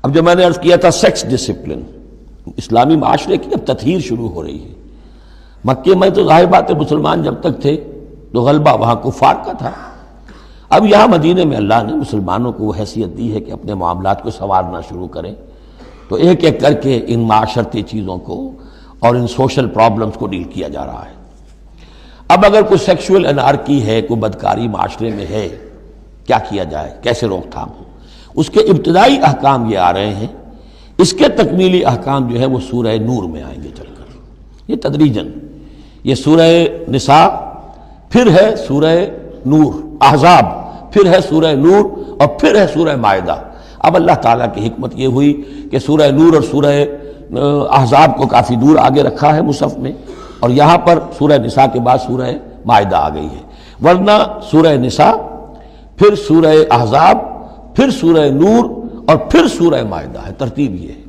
اب جو میں نے عرض کیا تھا سیکس ڈسپلن، اسلامی معاشرے کی اب تطہیر شروع ہو رہی ہے۔ مکے میں تو ظاہر بات ہے مسلمان جب تک تھے تو غلبہ وہاں کفار کا تھا، اب یہاں مدینے میں اللہ نے مسلمانوں کو وہ حیثیت دی ہے کہ اپنے معاملات کو سنوارنا شروع کریں، تو ایک ایک کر کے ان معاشرتی چیزوں کو اور ان سوشل پرابلمز کو ڈیل کیا جا رہا ہے۔ اب اگر کوئی سیکشول انارکی ہے، کوئی بدکاری معاشرے میں ہے، کیا کیا جائے، کیسے روک تھام ہو، اس کے ابتدائی احکام یہ آ رہے ہیں۔ اس کے تکمیلی احکام جو ہے وہ سورہ نور میں آئیں گے چل کر، یہ تدریجاً، یہ سورہ نساء، پھر ہے سورہ نور، احزاب، پھر ہے سورہ نور، اور پھر ہے سورہ مائدہ۔ اب اللہ تعالیٰ کی حکمت یہ ہوئی کہ سورہ نور اور سورہ احزاب کو کافی دور آگے رکھا ہے مصحف میں، اور یہاں پر سورہ نساء کے بعد سورہ مائدہ آ گئی ہے، ورنہ سورہ نساء، پھر سورہ احزاب، پھر سورہ نور، اور پھر سورہ مائدہ ہے، ترتیب یہ ہے۔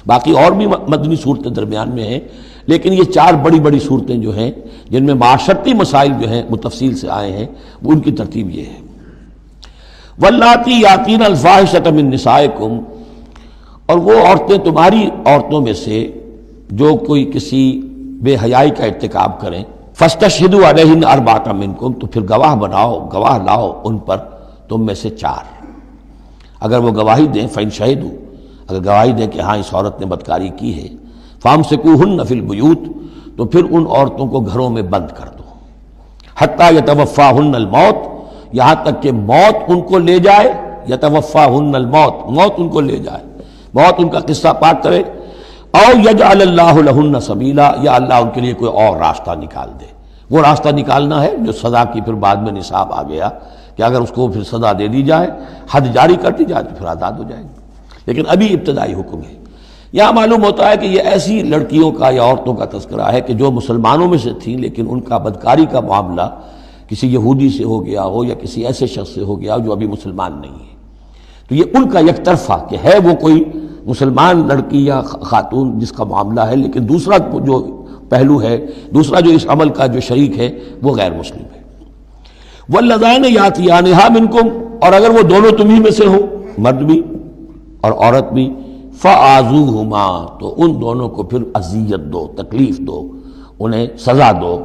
باقی اور بھی مدنی صورتیں درمیان میں ہیں، لیکن یہ چار بڑی بڑی صورتیں جو ہیں جن میں معاشرتی مسائل جو ہیں وہ تفصیل سے آئے ہیں، وہ ان کی ترتیب یہ ہے۔ واللاتی یاتین الفاحشۃ من نسائکم، اور وہ عورتیں تمہاری عورتوں میں سے جو کوئی کسی بے حیائی کا ارتکاب کریں، فاستشہدوا علیہن اربعۃ منکم، تو پھر گواہ بناؤ، گواہ لاؤ ان پر تم میں سے چار۔ اگر وہ گواہی دیں، فإن شہدوا، اگر گواہی دیں کہ ہاں اس عورت نے بدکاری کی ہے، فامسکوہن فی البیوت، تو پھر ان عورتوں کو گھروں میں بند کر دو، حتی یتوفاہن الموت، یہاں تک کہ موت ان کو لے جائے، یتوفاہن الموت، موت ان کو لے جائے، موت ان کا قصہ پاک کرے، او یجعل اللہ لہن سبیلا، یا اللہ ان کے لیے کوئی اور راستہ نکال دے۔ وہ راستہ نکالنا ہے جو سزا کی پھر بعد میں نصاب آ گیا کہ اگر اس کو پھر سزا دے دی جائے، حد جاری کر دی جائے تو پھر آزاد ہو جائے گی، لیکن ابھی ابتدائی حکم ہے۔ یہاں معلوم ہوتا ہے کہ یہ ایسی لڑکیوں کا یا عورتوں کا تذکرہ ہے کہ جو مسلمانوں میں سے تھیں لیکن ان کا بدکاری کا معاملہ کسی یہودی سے ہو گیا ہو یا کسی ایسے شخص سے ہو گیا ہو جو ابھی مسلمان نہیں ہے، تو یہ ان کا یک طرفہ کہ ہے وہ کوئی مسلمان لڑکی یا خاتون جس کا معاملہ ہے، لیکن دوسرا جو پہلو ہے، دوسرا جو اس عمل کا جو شریک ہے وہ غیر مسلم ہے۔ واللذان یاتیانہا منکم، اور اگر وہ دونوں تمہیں میں سے ہو، مرد بھی اور عورت بھی، فآذوہما، تو ان دونوں کو پھر اذیت دو، تکلیف دو، انہیں سزا دو۔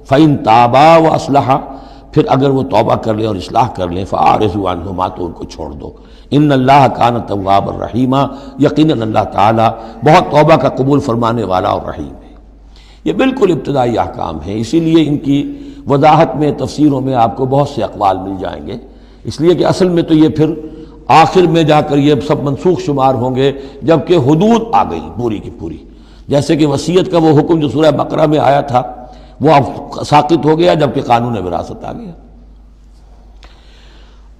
فإن تابا واصلحا، پھر اگر وہ توبہ کر لیں اور اصلاح کر لیں، فاعرضوا عنہما، تو ان کو چھوڑ دو۔ ان اللہ کان توابا رحیما، یقیناً اللہ تعالیٰ بہت توبہ کا قبول فرمانے والا اور رحیم ہے۔ یہ بالکل ابتدائی احکام ہیں، اسی لیے ان کی وضاحت میں، تفسیروں میں آپ کو بہت سے اقوال مل جائیں گے، اس لیے کہ اصل میں تو یہ پھر آخر میں جا کر یہ سب منسوخ شمار ہوں گے جبکہ حدود آ گئی پوری کی پوری، جیسے کہ وصیت کا وہ حکم جو سورہ بقرہ میں آیا تھا وہ اب ساقط ہو گیا جبکہ قانون وراثت آ گیا۔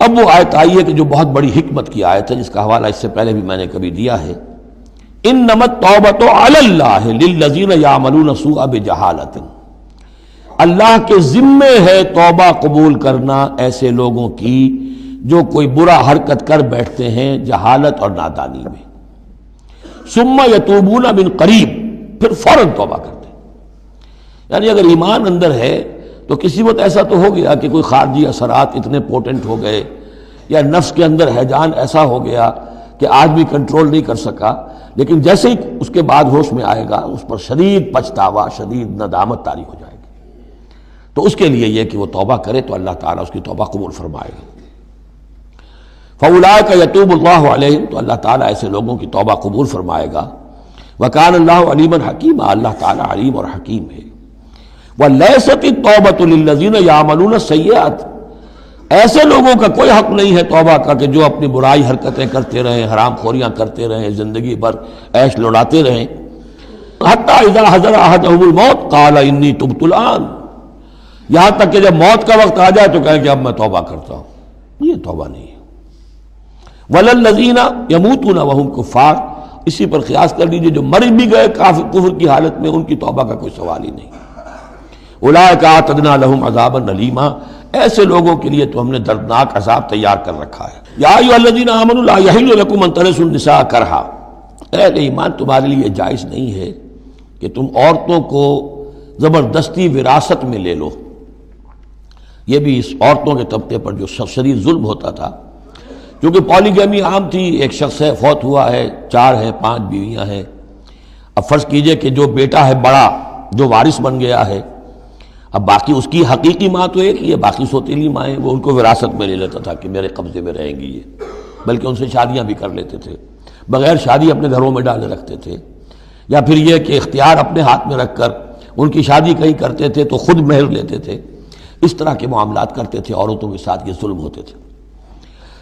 اب وہ آیت آئی ہے کہ جو بہت بڑی حکمت کی آیت ہے، جس کا حوالہ اس سے پہلے بھی میں نے کبھی دیا ہے، انما التوبۃ علی اللہ للذین یعملون السوء بجہالۃ، اللہ کے ذمے ہے توبہ قبول کرنا ایسے لوگوں کی جو کوئی برا حرکت کر بیٹھتے ہیں جہالت اور نادانی میں، ثم یتوبون من قریب، پھر فوراً توبہ کرتے ہیں۔ یعنی اگر ایمان اندر ہے تو کسی وقت ایسا تو ہو گیا کہ کوئی خارجی اثرات اتنے پوٹنٹ ہو گئے یا نفس کے اندر ہیجان ایسا ہو گیا کہ آدمی کنٹرول نہیں کر سکا، لیکن جیسے ہی اس کے بعد ہوش میں آئے گا اس پر شدید پچھتاوا، شدید ندامت طاری ہو جائے گی، تو اس کے لیے یہ کہ وہ توبہ کرے تو اللہ تعالیٰ اس کی توبہ قبول فرمائے گا۔ فَأُولَٰئِكَ يَتُوبُ اللَّهُ عَلَيْهِمْ، تو اللہ تعالیٰ ایسے لوگوں کی توبہ قبول فرمائے گا۔ وَكَانَ اللَّهُ عَلِيمًا حَكِيمًا، اللہ تعالیٰ علیم اور حکیم ہے۔ وَلَيْسَتِ التَّوْبَةُ لِلَّذِينَ يَعْمَلُونَ السَّيِّئَاتِ، ایسے لوگوں کا کوئی حق نہیں ہے توبہ کا کہ جو اپنی برائی حرکتیں کرتے رہیں، حرام خوریاں کرتے رہیں، زندگی بھر عیش لڑاتے رہیں۔ حَتَّىٰ إِذَا حَضَرَ أَحَدَهُمُ الْمَوْتُ قَالَ إِنِّي تُبْتُ الْآنَ، یہاں تک کہ جب موت کا وقت آ جائے تو کہیں کہ اب میں توبہ کرتا ہوں، یہ توبہ نہیں ہے۔ وَلَلَّذِينَ يَمُوتُونَ وَهُمْ كُفَّارٌ، اسی پر قیاس کر لیجئے جو مر بھی گئے کفر کی حالت میں، ان کی توبہ کا کوئی سوال ہی نہیں۔ اولئک اعتدنا لهم عذابا الیما، ایسے لوگوں کے لیے تو ہم نے دردناک عذاب تیار کر رکھا ہے۔ یا ایھا الذین آمنوا لا یحل لکم ان ترثوا النساء کرہا، اہل ایمان تمہارے لیے جائز نہیں ہے کہ تم عورتوں کو زبردستی وراثت میں لے لو۔ یہ بھی اس عورتوں کے طبقے پر جو شدید ظلم ہوتا تھا چونکہ پالیگیمی عام تھی، ایک شخص ہے فوت ہوا ہے، 4 ہے 5 بیویاں ہیں، اب فرض کیجئے کہ جو بیٹا ہے بڑا جو وارث بن گیا ہے، اب باقی اس کی حقیقی ماں تو ایک ہی ہے، باقی سوتیلی مائیں وہ ان کو وراثت میں لے لیتا تھا کہ میرے قبضے میں رہیں گی یہ، بلکہ ان سے شادیاں بھی کر لیتے تھے، بغیر شادی اپنے گھروں میں ڈالے رکھتے تھے، یا پھر یہ کہ اختیار اپنے ہاتھ میں رکھ کر ان کی شادی کہیں کرتے تھے تو خود مہر لیتے تھے، اس طرح کے معاملات کرتے تھے، عورتوں کے ساتھ یہ ظلم ہوتے تھے۔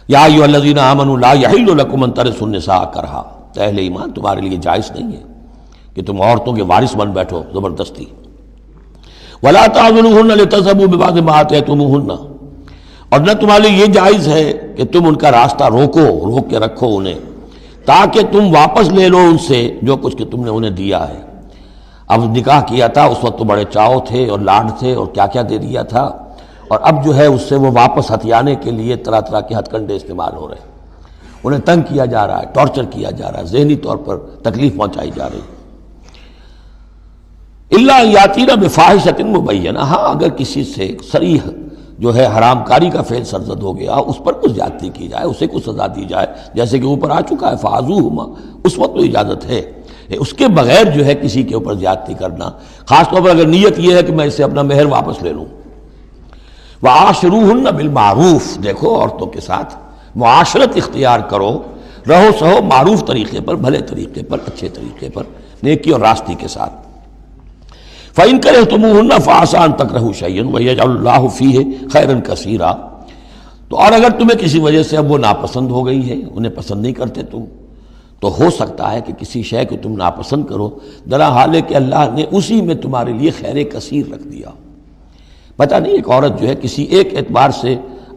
یا ایھا الذین آمنوا لا یحل لکم ان ترثوا النساء کرہا، اہل ایمان تمہارے لیے جائز نہیں ہے کہ تم عورتوں کے وارث بن بیٹھو زبردستی۔ ولا تعضلوہن لتذهبوا ببعض ما آتیتموہن، اور نہ تمہارے لیے یہ جائز ہے کہ تم ان کا راستہ روک کے رکھو انہیں، تاکہ تم واپس لے لو ان سے جو کچھ کہ تم نے انہیں دیا ہے۔ اب نکاح کیا تھا اس وقت تو بڑے چاؤ تھے اور لاڈ تھے اور کیا کیا دے دیا تھا، اور اب جو ہے اس سے وہ واپس ہتھیانے کے لیے طرح طرح کے ہتھ کنڈے استعمال ہو رہے ہیں، انہیں تنگ کیا جا رہا ہے، ٹارچر کیا جا رہا ہے، ذہنی طور پر تکلیف پہنچائی جا رہی ہے۔ الا یاتین بفاحشۃ مبینہ، ہاں اگر کسی سے صریح جو ہے حرام کاری کا فعل سرزد ہو گیا، اس پر کچھ زیادتی کی جائے، اسے کچھ سزا دی جائے، جیسے کہ اوپر آ چکا ہے فعذوہما، اس وقت تو اجازت ہے، اس کے بغیر جو ہے کسی کے اوپر زیادتی کرنا، خاص طور پر اگر نیت یہ ہے کہ میں اس سے اپنا مہر واپس لے لوں۔ وعاشروہن بالمعروف، دیکھو عورتوں کے ساتھ معاشرت اختیار کرو، رہو سہو معروف طریقے پر، بھلے طریقے پر، اچھے طریقے پر، نیکی اور راستی کے ساتھ۔ فَإِن كَرِهْتُمُوهُنَّ فَعَسَىٰ أَن تَكْرَهُوا شَيْئًا وَيَجْعَلُ اللَّهُ فِيهِ خَيْرًا كَثِيرًا، تو اور اگر تمہیں کسی وجہ سے اب وہ ناپسند ہو گئی ہے، انہیں پسند نہیں کرتے تم، تو ہو سکتا ہے کہ کسی شے کو تم ناپسند کرو، درا حال ہے کہ اللہ نے اسی میں تمہارے لیے خیر کثیر رکھ دیا۔ پتہ نہیں ایک عورت جو ہے کسی ایک اعتبار سے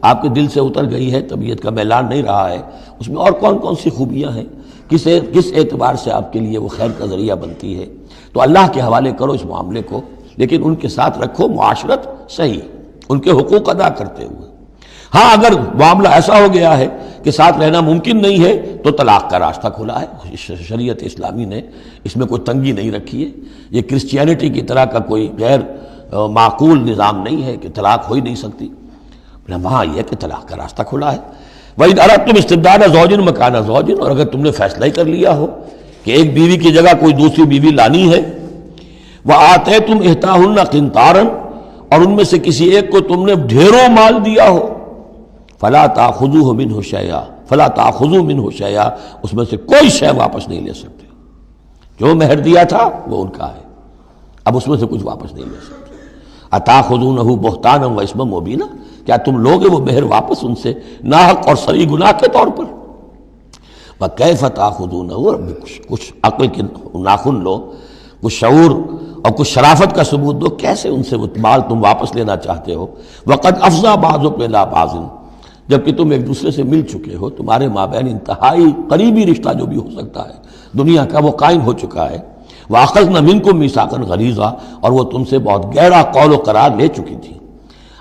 آپ کے دل سے اتر گئی ہے، طبیعت کا میلان نہیں رہا ہے، اس میں اور کون کون سی خوبیاں ہیں، کس اعتبار سے آپ کے لیے وہ خیر کا ذریعہ بنتی ہے، تو اللہ کے حوالے کرو اس معاملے کو، لیکن ان کے ساتھ رکھو معاشرت صحیح، ان کے حقوق ادا کرتے ہوئے۔ ہاں اگر معاملہ ایسا ہو گیا ہے کہ ساتھ رہنا ممکن نہیں ہے تو طلاق کا راستہ کھلا ہے، شریعت اسلامی نے اس میں کوئی تنگی نہیں رکھی ہے، یہ کرسچینٹی کی طرح کا کوئی غیر معقول نظام نہیں ہے کہ طلاق ہو ہی نہیں سکتی، وہاں یہ کہ طلاق کا راستہ کھلا ہے۔ وَإِنْ أَرَدْتُمْ اسْتِبْدَالَ زَوْجٍ مَكَانَ زَوْجٍ، اور اگر تم نے فیصلہ ہی کر لیا ہو کہ ایک بیوی کی جگہ کوئی دوسری بیوی لانی ہے، وَآتَيْتُمْ إِحْدَاهُنَّ قِنْطَارًا، اور ان میں سے کسی ایک کو تم نے ڈھیروں مال دیا ہو، فَلَا تَأْخُذُوهُ مِنْهُ شَيْئًا فَلَا تَأْخُذُوا مِنْهُ شَيْئًا، اس میں سے کوئی شے واپس نہیں لے سکتے، جو مہر دیا تھا وہ ان کا ہے، اب اس میں سے کچھ واپس نہیں لے سکتے۔ أَتَأْخُذُونَهُ بُهْتَانًا وَإِثْمًا مُبِينًا، کیا تم لوگے وہ مہر واپس ان سے ناحق اور صریح گناہ کے طور پر؟ وَكَيْفَ تَأْخُذُونَهُ، کچھ عقل کے ناخن لو، کچھ شعور اور کچھ شرافت کا ثبوت دو، کیسے ان سے وہ مال تم واپس لینا چاہتے ہو؟ وَقَدْ أَفْضَىٰ بَعْضُكُمْ إِلَىٰ بَعْضٍ، جبکہ تم ایک دوسرے سے مل چکے ہو، تمہارے مابین انتہائی قریبی رشتہ جو بھی ہو سکتا ہے دنیا کا وہ قائم ہو چکا ہے۔ وَأَخَذْنَ مِنْكُمْ مِيثَاقًا غَلِيظًا، اور وہ تم سے بہت گہرا قول و قرار لے چکی تھی۔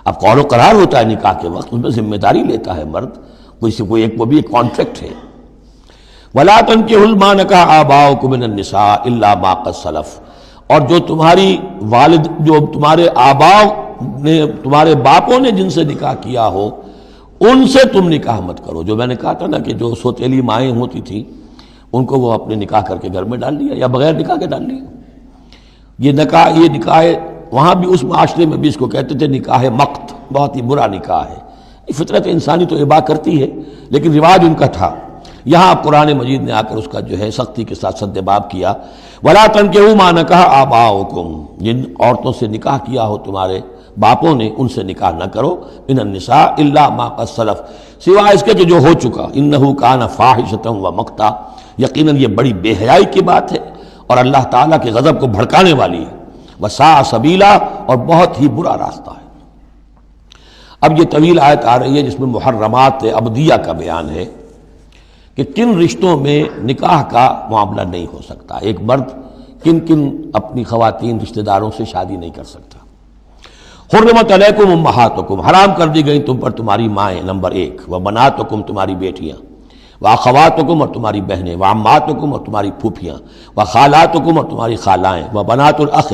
اب قول و قرار ہوتا ہے نکاح کے وقت، اس میں ذمہ داری لیتا ہے مرد، کوئی ایک وہ بھی ایک کانٹریکٹ ہے۔ وَلَا تَنكِحُوا مَا نَكَحَ آبَاؤُكُم مِّنَ النِّسَاءِ إِلَّا مَا قَدْ سَلَفَ، اور جو تمہاری والد، جو تمہارے آباء نے، تمہارے باپوں نے جن سے نکاح کیا ہو ان سے تم نکاح مت کرو۔ جو میں نے کہا تھا نا کہ جو سوتیلی مائیں ہوتی تھیں ان کو وہ اپنے نکاح کر کے گھر میں ڈال لیا یا بغیر نکاح کے ڈال لیا۔ یہ نکاح وہاں بھی اس معاشرے میں بھی اس کو کہتے تھے نکاح مقت، بہت ہی برا نکاح ہے، فطرت انسانی تو اباح کرتی ہے لیکن رواج ان کا تھا۔ یہاں اب قرآن مجید نے آ کر اس کا جو ہے سختی کے ساتھ سدباب کیا۔ وَلَا تَنكِحُوا مَا نَكَحَ آبَاؤُكُمْ، جن عورتوں سے نکاح کیا ہو تمہارے باپوں نے ان سے نکاح نہ کرو، مِنَ النِّسَاءِ إِلَّا مَا قَدْ سَلَفَ، سوائے اس کے کہ جو ہو چکا، إِنَّهُ كَانَ فَاحِشَةً وَمَقْتًا، یقیناً یہ بڑی بے حیائی کی بات ہے اور اللہ تعالیٰ کے غضب کو بھڑکانے والی ہے، وَسَاءَ سَبِيلًا، اور بہت ہی برا راستہ ہے۔ اب یہ طویل آیت آ رہی ہے جس میں محرمات عبدیہ کا بیان ہے کہ کن رشتوں میں نکاح کا معاملہ نہیں ہو سکتا، ایک مرد کن کن اپنی خواتین رشتہ داروں سے شادی نہیں کر سکتا۔ حرمت علیکم امہاتکم، حرام کر دی گئی تم پر تمہاری مائیں، نمبر 1، وبناتکم، تمہاری بیٹیاں، واخواتکم، اور تمہاری بہنیں، وعماتکم، اور تمہاری پھوپھیاں، وخالاتکم، اور تمہاری خالائیں، وبنات الاخ،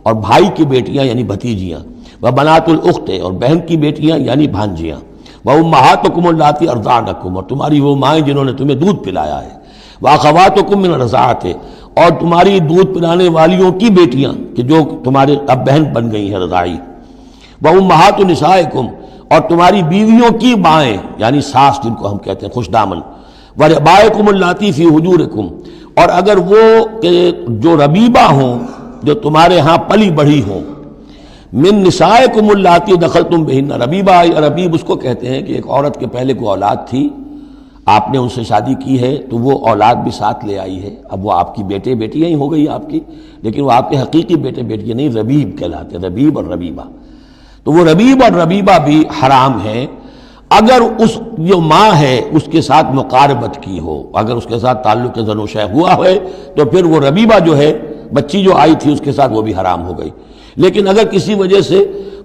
اور بھائی کی بیٹیاں یعنی بھتیجیاں، وبنات الاخت، اور بہن کی بیٹیاں یعنی بھانجیاں، وَأُمَّهَاتُكُمُ اللَّاتِي أَرْضَعْنَكُمْ، اور تمہاری وہ مائیں جنہوں نے تمہیں دودھ پلایا ہے، وَأَخَوَاتُكُم مِّنَ الرَّضَاعَةِ، اور تمہاری دودھ پلانے والیوں کی بیٹیاں کہ جو تمہارے اب بہن بن گئی ہیں رضاعی، وَأُمَّهَاتُ نِسَائِكُمْ، اور تمہاری بیویوں کی مائیں یعنی ساس جن کو ہم کہتے ہیں خوش دامن، وَرِبَائِكُمُ اللَّاتِي فِي حُجُورِكُمْ، اور اگر وہ کہ جو ربیبہ ہوں جو تمہارے ہاں پلی بڑھی ہوں، من نسائکم اللاتی دخلتم بہن، ربیبہ یا ربیب اس کو کہتے ہیں کہ ایک عورت کے پہلے کوئی اولاد تھی، آپ نے ان سے شادی کی ہے تو وہ اولاد بھی ساتھ لے آئی ہے، اب وہ آپ کی بیٹے بیٹیاں ہی ہو گئی آپ کی، لیکن وہ آپ کے حقیقی بیٹے بیٹیاں نہیں، ربیب کہلاتے، ربیب اور ربیبہ، تو وہ ربیب اور ربیبہ بھی حرام ہیں اگر اس جو ماں ہے اس کے ساتھ مقاربت کی ہو، اگر اس کے ساتھ تعلق زن و شہ ہوا ہے تو پھر وہ ربیبہ جو ہے بچی جو آئی تھی اس کے ساتھ وہ بھی حرام ہو گئی، لیکن اگر کسی وجہ سے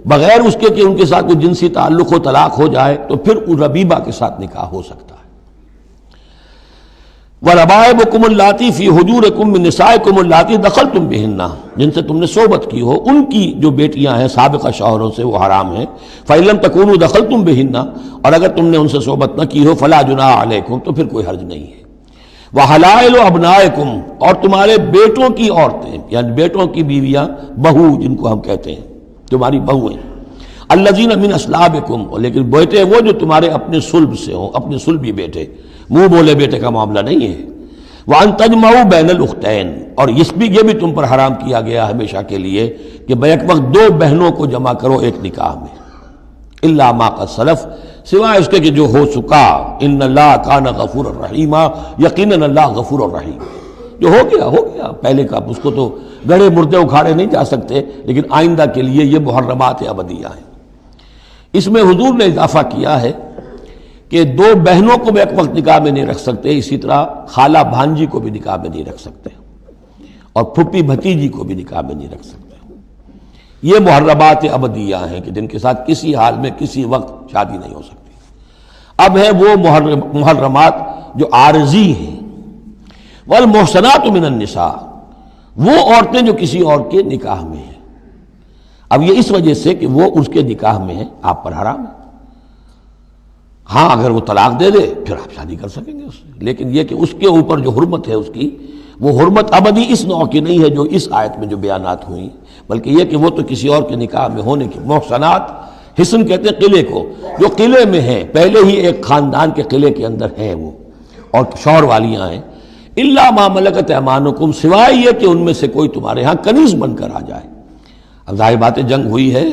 بغیر اس کے کہ ان کے ساتھ کوئی جنسی تعلق ہو طلاق ہو جائے تو پھر اس ربیبہ کے ساتھ نکاح ہو سکتا ہے۔ وَرَبَائِبُكُمُ اللَّاتِي فِي حُجُورِكُم مِّن نِّسَائِكُمُ اللَّاتِي دَخَلْتُم بِهِنَّ، جن سے تم نے صحبت کی ہو، ان کی جو بیٹیاں ہیں سابقہ شوہروں سے وہ حرام ہیں، فَإِن لَّمْ تَكُونُوا دَخَلْتُم بِهِنَّ، اور اگر تم نے ان سے صحبت نہ کی ہو فَلَا جُنَاحَ عَلَيْكُمْ، تو پھر کوئی حرج نہیں ہے۔ وَحَلَائِلُ أَبْنَائِكُمْ، اور تمہارے بیٹوں کی عورتیں یعنی بیٹوں کی بیویاں، بہو جن کو ہم کہتے ہیں تمہاری بہویں، الذین من اصلابکم، لیکن بیٹے وہ جو تمہارے اپنے صلب سے ہوں، اپنے صلبی بیٹے، منہ بولے بیٹے کا معاملہ نہیں ہے۔ وَأَن تَجْمَعُوا بَيْنَ الْأُخْتَيْنِ، اور یہ بھی تم پر حرام کیا گیا ہمیشہ کے لیے کہ بیک وقت دو بہنوں کو جمع کرو ایک نکاح میں، الا ما قد سلف، سوائے اس کے کہ جو ہو چکا، ان اللہ کان غفور الرحیم، یقیناً اللہ غفور الرحیم، جو ہو گیا پہلے کا، اس کو تو گڑھے مردے اکھاڑے نہیں جا سکتے، لیکن آئندہ کے لیے یہ محرمات ابدیہ ہیں۔ اس میں حضور نے اضافہ کیا ہے کہ دو بہنوں کو بھی ایک وقت نکاح میں نہیں رکھ سکتے، اسی طرح خالہ بھانجی کو بھی نکاح میں نہیں رکھ سکتے، اور پھپھی بھتیجی کو بھی نکاح میں نہیں رکھ سکتے۔ یہ محرمات ابدیہ ہیں کہ جن کے ساتھ کسی حال میں کسی وقت شادی نہیں ہو سکتی۔ اب ہے وہ محرمات جو عارضی ہیں، والمحصنات من النساء، وہ عورتیں جو کسی اور کے نکاح میں ہیں، اب یہ اس وجہ سے کہ وہ اس کے نکاح میں ہیں آپ پر حرام ہے۔ ہاں اگر وہ طلاق دے دے پھر آپ شادی کر سکیں گے اس سے، لیکن یہ کہ اس کے اوپر جو حرمت ہے اس کی، وہ حرمت ابدی اس نوع کی نہیں ہے جو اس آیت میں جو بیانات ہوئی، بلکہ یہ کہ وہ تو کسی اور کے نکاح میں ہونے کی۔ محسنات، حسن کہتے ہیں قلعے کو، جو قلعے میں ہیں، پہلے ہی ایک خاندان کے قلعے کے اندر ہیں وہ، اور شوہر والیاں ہیں، الا ما ملکت ایمانکم، سوائے یہ کہ ان میں سے کوئی تمہارے ہاں کنیز بن کر آ جائے۔ اب ظاہر بات ہے جنگ ہوئی ہے،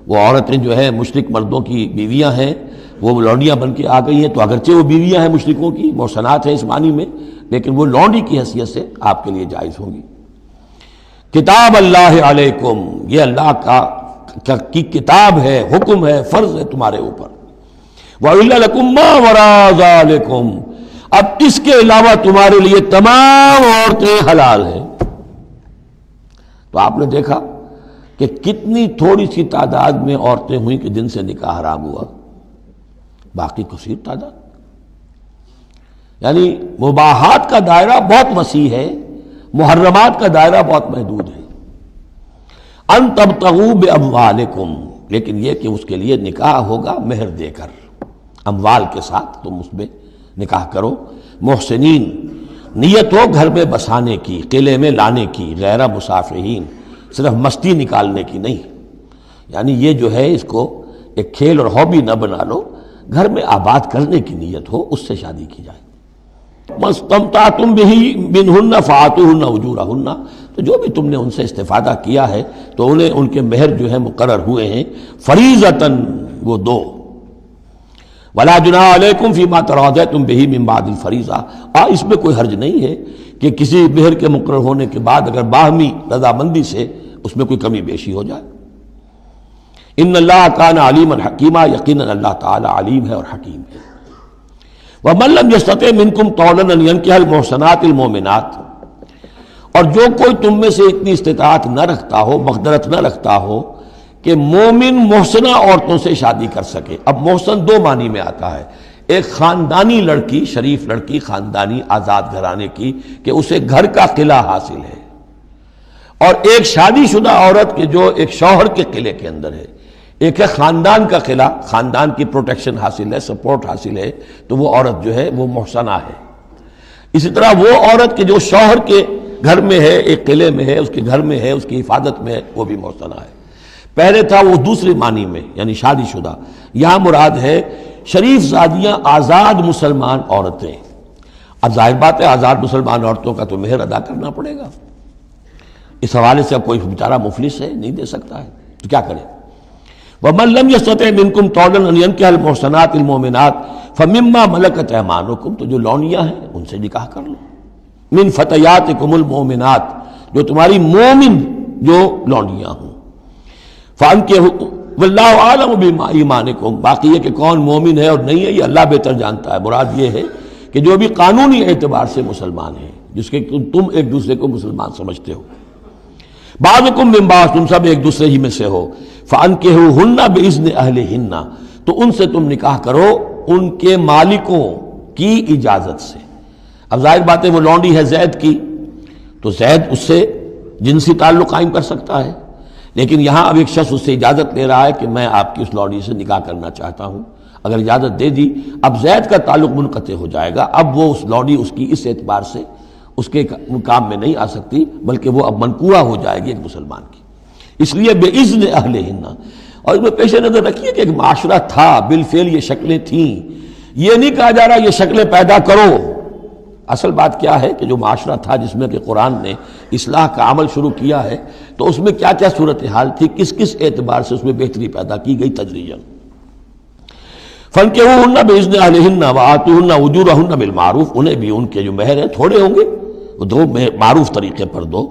وہ عورتیں جو ہیں مشرک مردوں کی بیویاں ہیں، وہ لونڈیاں بن کے آ گئی ہیں، تو اگرچہ وہ بیویاں ہیں مشرکوں کی، محسنات ہیں اس معنی میں، لیکن وہ لونڈی کی حیثیت سے آپ کے لیے جائز ہوں گی۔ کتاب اللہ علیکم، یہ اللہ کی کتاب ہے، حکم ہے، فرض ہے تمہارے اوپر۔ وَأُحِلَّ لَكُم مَّا وَرَاءَ ذَلِكُمْ، اب اس کے علاوہ تمہارے لیے تمام عورتیں حلال ہیں۔ تو آپ نے دیکھا کہ کتنی تھوڑی سی تعداد میں عورتیں ہوئیں کہ جن سے نکاح حرام ہوا، باقی کثیر تعداد، یعنی مباحات کا دائرہ بہت وسیع ہے، محرمات کا دائرہ بہت محدود ہے۔ ان تبتغوا باموالکم، لیکن یہ کہ اس کے لیے نکاح ہوگا مہر دے کر، اموال کے ساتھ تم اس میں نکاح کرو، محسنین، نیت ہو گھر میں بسانے کی، قلعے میں لانے کی، غیر مسافرین، صرف مستی نکالنے کی نہیں، یعنی یہ جو ہے اس کو ایک کھیل اور ہابی نہ بنا لو، گھر میں آباد کرنے کی نیت ہو، اس سے شادی کی جائے۔ مَسْتَمْتَعْتُمْ بِهِ مِنْهُنَّ فَآتُوهُنَّ أُجُورَهُنَّ، تو جو بھی تم نے ان سے استفادہ کیا ہے تو انہیں ان کے مہر جو ہے مقرر ہوئے ہیں، فریضۃً، وہ دو۔ وَلَا جُنَاحَ عَلَيْكُمْ فِي مَا تَرَاضَيْتُمْ بِهِ مِنْ بَعْدِ الْفَرِيضَةِ، اس میں کوئی حرج نہیں ہے کہ کسی مہر کے مقرر ہونے کے بعد اگر باہمی رضامندی سے اس میں کوئی کمی بیشی ہو جائے۔ ان اللہ کان علیما حکیما، یقیناً اللہ تعالی علیم ہے اور حکیم ہے۔ ومن لم یستطع منکم طولا ان ینکح المحصنات المؤمنات، اور جو کوئی تم میں سے اتنی استطاعت نہ رکھتا ہو، مقدرت نہ رکھتا ہو کہ مومن محسنہ عورتوں سے شادی کر سکے۔ اب محسن دو معنی میں آتا ہے، ایک خاندانی لڑکی، شریف لڑکی، خاندانی آزاد گھرانے کی کہ اسے گھر کا قلعہ حاصل ہے، اور ایک شادی شدہ عورت کے جو ایک شوہر کے قلعے کے اندر ہے۔ ایک ہے خاندان کا خلا، خاندان کی پروٹیکشن حاصل ہے، سپورٹ حاصل ہے، تو وہ عورت جو ہے وہ محسنہ ہے۔ اسی طرح وہ عورت کہ جو شوہر کے گھر میں ہے، ایک قلعے میں ہے، اس کے گھر میں ہے، اس کی حفاظت میں ہے، وہ بھی محسنہ ہے۔ پہلے تھا وہ دوسری معنی میں یعنی شادی شدہ، یہاں مراد ہے شریف زادیاں، آزاد مسلمان عورتیں۔ اب ظاہر بات ہے آزاد مسلمان عورتوں کا تو مہر ادا کرنا پڑے گا، اس حوالے سے اب کوئی بیچارہ مفلس ہے، نہیں دے سکتا ہے تو کیا کرے؟ وَمَن لَّمْ يَسْتَطِعْ مِنكُمْ طَوْلًا أَن يَنكِحَ الْمُحْصَنَاتِ الْمُؤْمِنَاتِ فَمِمَّا مَلَكَتْ أَيْمَانُكُمْ، تو جو لونیاں ہیں ان سے نکاح کر لو، من فتياتكم المؤمنات، جو تمہاری مومن جو لونیاں ہوں، فَأَنكِحُوا وَاللَّهُ أَعْلَمُ بِإِيمَانِكُمْ، باقی یہ کہ کون مومن ہے اور نہیں ہے یہ اللہ بہتر جانتا ہے۔ مراد یہ ہے کہ جو بھی قانونی اعتبار سے مسلمان ہیں، جس کے تم ایک دوسرے کو مسلمان سمجھتے ہو، بعضکم من بعض، تم سب ایک دوسرے ہی میں سے ہو، فَأَنكِحُوهُنَّ بِإِذْنِ أَهْلِهِنَّ، تو ان سے تم نکاح کرو ان کے مالکوں کی اجازت سے۔ اب ظاہر بات ہے وہ لونڈی ہے زید کی، تو زید اس سے جنسی تعلق قائم کر سکتا ہے، لیکن یہاں اب ایک شخص اس سے اجازت لے رہا ہے کہ میں آپ کی اس لونڈی سے نکاح کرنا چاہتا ہوں۔ اگر اجازت دے دی، اب زید کا تعلق منقطع ہو جائے گا، اب وہ اس لونڈی اس کی اس اعتبار سے اس کے کام میں نہیں آ سکتی، بلکہ وہ اب منقوہ ہو جائے گی ایک مسلمان کی۔ اس لیے بِإِذْنِ أَهْلِهِنَّ، اور اس میں پیش نظر رکھیے کہ ایک معاشرہ تھا، بالفعل یہ شکلیں تھیں، یہ نہیں کہا جا رہا یہ شکلیں پیدا کرو۔ اصل بات کیا ہے کہ جو معاشرہ تھا جس میں کہ قرآن نے اصلاح کا عمل شروع کیا ہے، تو اس میں کیا کیا صورتحال تھی، کس کس اعتبار سے اس میں بہتری پیدا کی گئی تدریجاً۔ فَانكِحُوهُنَّ بِإِذْنِ أَهْلِهِنَّ وَآتُوهُنَّ أُجُورَهُنَّ بِالْمَعْرُوفِ، انہیں بھی ان کے جو مہر ہیں تھوڑے ہوں گے، وہ دو معروف طریقے پر دو۔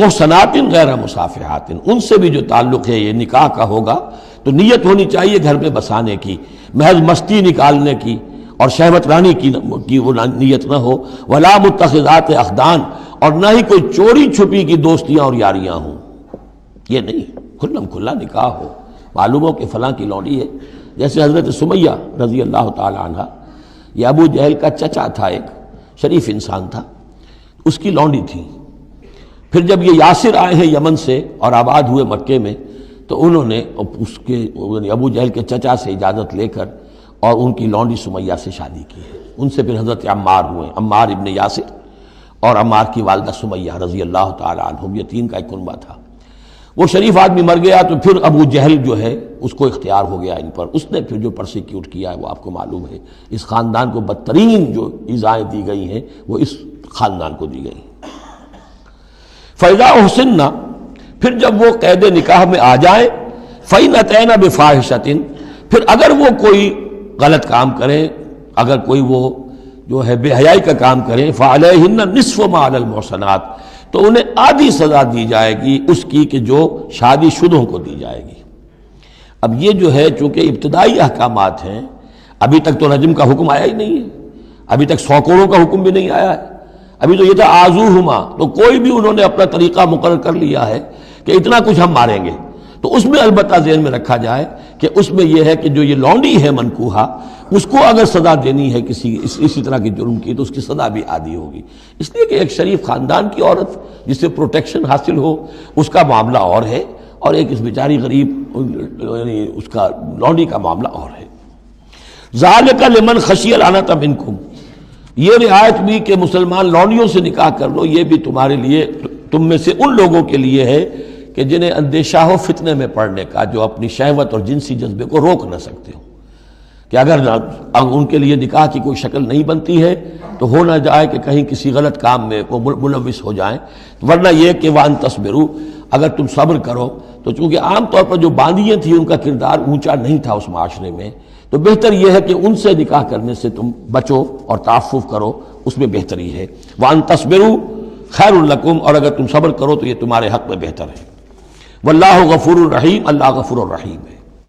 محسنات غیر مسافحات، ان سے بھی جو تعلق ہے یہ نکاح کا ہوگا تو نیت ہونی چاہیے گھر میں بسانے کی، محض مستی نکالنے کی اور شہوت رانی کی وہ نیت نہ ہو۔ ولا متخذات اخدان، اور نہ ہی کوئی چوری چھپی کی دوستیاں اور یاریاں ہوں، یہ نہیں، کھلم کھلا نکاح ہو، معلوم ہو کہ فلاں کی لونڈی ہے۔ جیسے حضرت سمیہ رضی اللہ تعالی عنہ، یہ ابو جہل کا چچا تھا، ایک شریف انسان تھا، اس کی لونڈی تھی۔ پھر جب یہ یاسر آئے ہیں یمن سے اور آباد ہوئے مکے میں، تو انہوں نے اس کے ابو جہل کے چچا سے اجازت لے کر اور ان کی لونڈی سمیہ سے شادی کی ہے۔ ان سے پھر حضرت عمار ہوئے، عمار ابن یاسر اور عمار کی والدہ سمیہ رضی اللہ تعالی عنہم، یہ تین کا ایک کنبہ تھا۔ وہ شریف آدمی مر گیا تو پھر ابو جہل جو ہے اس کو اختیار ہو گیا ان پر، اس نے پھر جو پرسیکیوٹ کیا ہے وہ آپ کو معلوم ہے۔ اس خاندان کو بدترین جو ایذائیں دی گئی ہیں وہ اس خاندان کو دی گئی۔ فَإِذَا أُحْصِنَّ، پھر جب وہ قید نکاح میں آ جائیں، فَإِنْ أَتَيْنَ بِفَاحِشَةٍ، پھر اگر وہ کوئی غلط کام کریں، اگر کوئی وہ جو ہے بے حیائی کا کام کریں، فَعَلَيْهِنَّ نِصْفُ مَا عَلَى الْمُحْصَنَاتِ، تو انہیں آدھی سزا دی جائے گی اس کی کہ جو شادی شدوں کو دی جائے گی۔ اب یہ جو ہے چونکہ ابتدائی احکامات ہیں، ابھی تک تو رجم کا حکم آیا ہی نہیں ہے، ابھی تک 100 کوڑوں کا حکم بھی نہیں آیا ہے، ابھی تو یہ تھا آزوہما، تو کوئی بھی انہوں نے اپنا طریقہ مقرر کر لیا ہے کہ اتنا کچھ ہم ماریں گے، تو اس میں البتہ ذہن میں رکھا جائے کہ اس میں یہ ہے کہ جو یہ لونڈی ہے منکوحہ، اس کو اگر سزا دینی ہے اسی طرح کی جرم کی تو اس کی سزا بھی عادی ہوگی، اس لیے کہ ایک شریف خاندان کی عورت جس سے پروٹیکشن حاصل ہو اس کا معاملہ اور ہے، اور ایک اس بیچاری غریب یعنی اس کا لونڈی کا معاملہ اور ہے۔ ذالک لمن خشی العنۃ منکم، یہ رعایت بھی کہ مسلمان لونڈیوں سے نکاح کر لو، یہ بھی تمہارے لیے، تم میں سے ان لوگوں کے لیے ہے کہ جنہیں اندیشہ ہو فتنے میں پڑنے کا، جو اپنی شہوت اور جنسی جذبے کو روک نہ سکتے ہو، کہ اگر ان کے لیے نکاح کی کوئی شکل نہیں بنتی ہے تو ہو نہ جائے کہ کہیں کسی غلط کام میں وہ ملوث ہو جائیں، ورنہ یہ کہ وان تصبروا، اگر تم صبر کرو، تو چونکہ عام طور پر جو باندیاں تھیں ان کا کردار اونچا نہیں تھا اس معاشرے میں، تو بہتر یہ ہے کہ ان سے نکاح کرنے سے تم بچو اور تعفف کرو، اس میں بہتری ہے۔ وان تصبروا خیر لکم، اور اگر تم صبر کرو تو یہ تمہارے حق میں بہتر ہے۔ واللہ غفور الرحیم، اللہ غفور الرحیم ہے۔